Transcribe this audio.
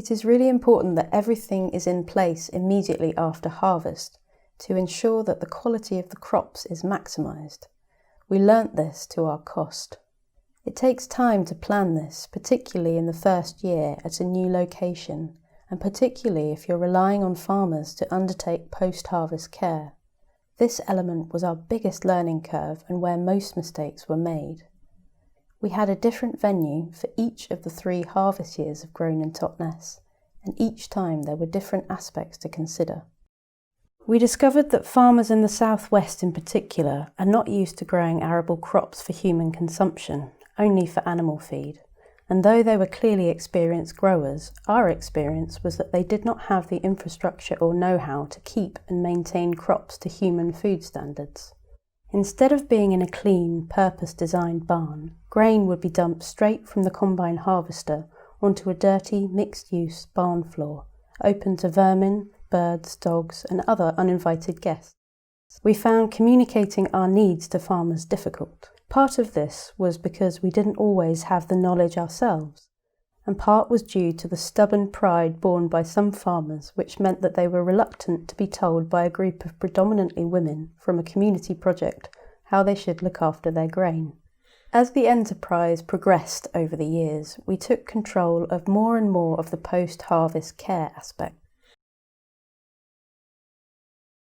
It is really important that everything is in place immediately after harvest to ensure that the quality of the crops is maximised. We learnt this to our cost. It takes time to plan this, particularly in the first year at a new location, and particularly if you're relying on farmers to undertake post-harvest care. This element was our biggest learning curve and where most mistakes were made. We had a different venue for each of the 3 harvest years of grown in Totnes, and each time there were different aspects to consider. We discovered that farmers in the southwest in particular are not used to growing arable crops for human consumption, only for animal feed, and though they were clearly experienced growers, our experience was that they did not have the infrastructure or know-how to keep and maintain crops to human food standards. Instead of being in a clean, purpose-designed barn, grain would be dumped straight from the combine harvester onto a dirty, mixed-use barn floor, open to vermin, birds, dogs, and other uninvited guests. We found communicating our needs to farmers difficult. Part of this was because we didn't always have the knowledge ourselves, and part was due to the stubborn pride borne by some farmers, which meant that they were reluctant to be told by a group of predominantly women from a community project how they should look after their grain. As the enterprise progressed over the years, we took control of more and more of the post-harvest care aspect.